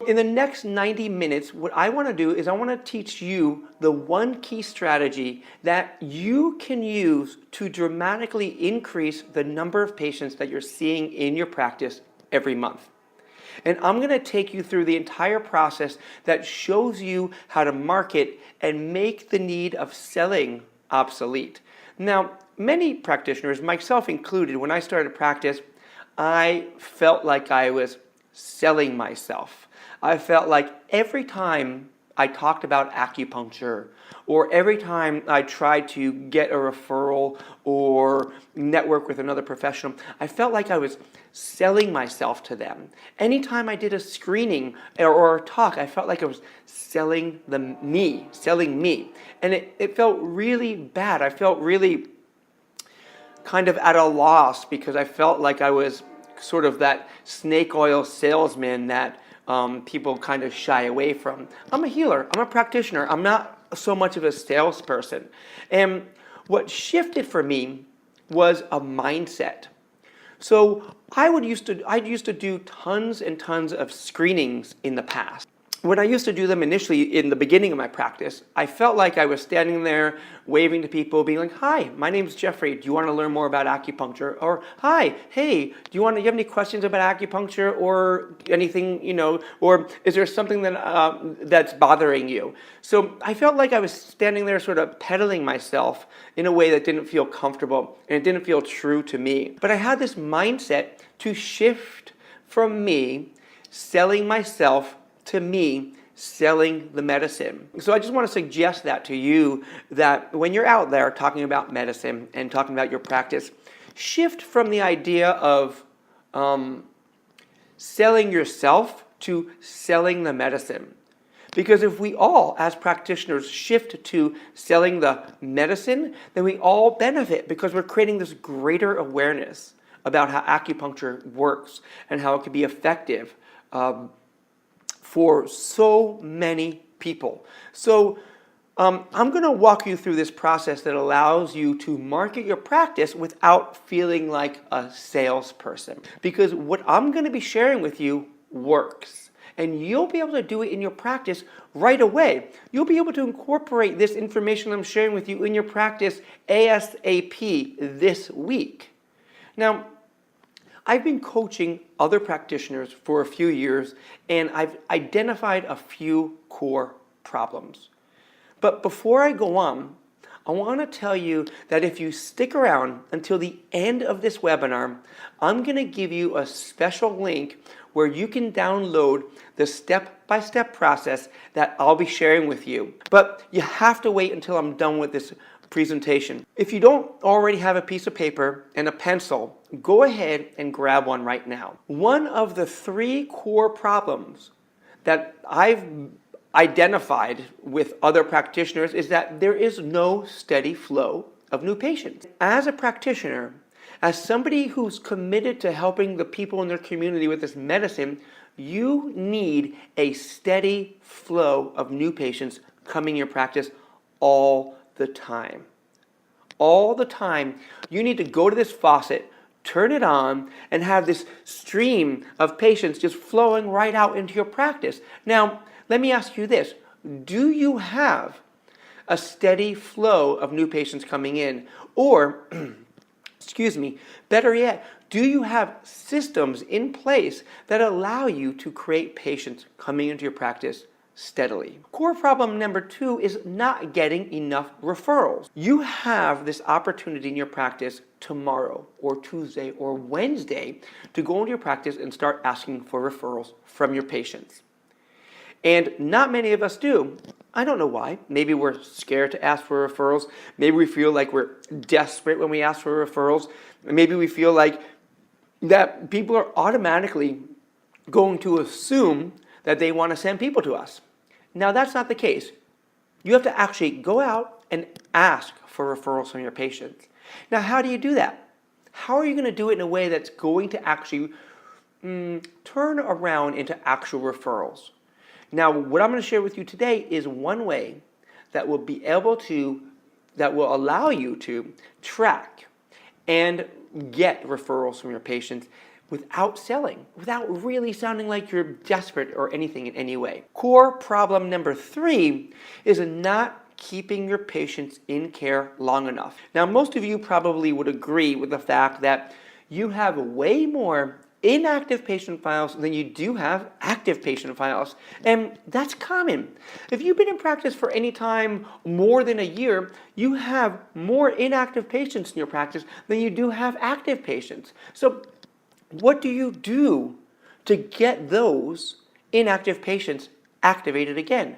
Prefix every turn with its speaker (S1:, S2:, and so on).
S1: In the next 90 minutes, what I want to do is I want to teach you the one key strategy that you can use to dramatically increase the number of patients that you're seeing in your practice every month. And I'm going to take you through the entire process that shows you how to market and make the need of selling obsolete. Now, many practitioners, myself included, when I started practice, I felt like I was selling myself. I felt like every time I talked about acupuncture, or every time I tried to get a referral or network with another professional, I felt like I was selling myself to them. Anytime I did a screening or a talk, I felt like I was selling me. And it felt really bad. I felt really kind of at a loss because I felt like I was sort of that snake oil salesman that people kind of shy away from. I'm a healer. I'm a practitioner. I'm not so much of a salesperson. And what shifted for me was a mindset. So I used to do tons and tons of screenings in the past. When I used to do them initially in the beginning of my practice, I felt like I was standing there waving to people, being like, "Hi, my name's Jeffrey. Do you want to learn more about acupuncture?" Or, "Hi, hey, do you have any questions about acupuncture or anything, or is there something that's bothering you?" So I felt like I was standing there sort of peddling myself in a way that didn't feel comfortable and it didn't feel true to me. But I had this mindset to shift from me selling myself to me selling the medicine. So I just want to suggest that to you, that when you're out there talking about medicine and talking about your practice, shift from the idea of selling yourself to selling the medicine. Because if we all, as practitioners, shift to selling the medicine, then we all benefit because we're creating this greater awareness about how acupuncture works and how it can be effective for so many people. So I'm going to walk you through this process that allows you to market your practice without feeling like a salesperson. Because what I'm going to be sharing with you works. And you'll be able to do it in your practice right away. You'll be able to incorporate this information I'm sharing with you in your practice ASAP this week. Now, I've been coaching other practitioners for a few years, and I've identified a few core problems. But before I go on, I want to tell you that if you stick around until the end of this webinar, I'm going to give you a special link where you can download the step-by-step process that I'll be sharing with you. But you have to wait until I'm done with this presentation. If you don't already have a piece of paper and a pencil, go ahead and grab one right now. One of the 3 core problems that I've identified with other practitioners is that there is no steady flow of new patients. As a practitioner, as somebody who's committed to helping the people in their community with this medicine, you need a steady flow of new patients coming in your practice all the time. All the time. You need to go to this faucet, turn it on, and have this stream of patients just flowing right out into your practice. Now, let me ask you this. Do you have a steady flow of new patients coming in? Or, excuse me, better yet, do you have systems in place that allow you to create patients coming into your practice steadily? Core problem number 2 is not getting enough referrals. You have this opportunity in your practice tomorrow or Tuesday or Wednesday to go into your practice and start asking for referrals from your patients. And not many of us do. I don't know why. Maybe we're scared to ask for referrals. Maybe we feel like we're desperate when we ask for referrals. Maybe we feel like that people are automatically going to assume that they want to send people to us. Now, that's not the case. You have to actually go out and ask for referrals from your patients. Now, how do you do that? How are you going to do it in a way that's going to actually turn around into actual referrals? Now, what I'm going to share with you today is one way that will allow you to track and get referrals from your patients without selling, without really sounding like you're desperate or anything in any way. Core problem number 3 is not keeping your patients in care long enough. Now, most of you probably would agree with the fact that you have way more inactive patient files than you do have active patient files. And that's common. If you've been in practice for any time more than a year, you have more inactive patients in your practice than you do have active patients. So what do you do to get those inactive patients activated again?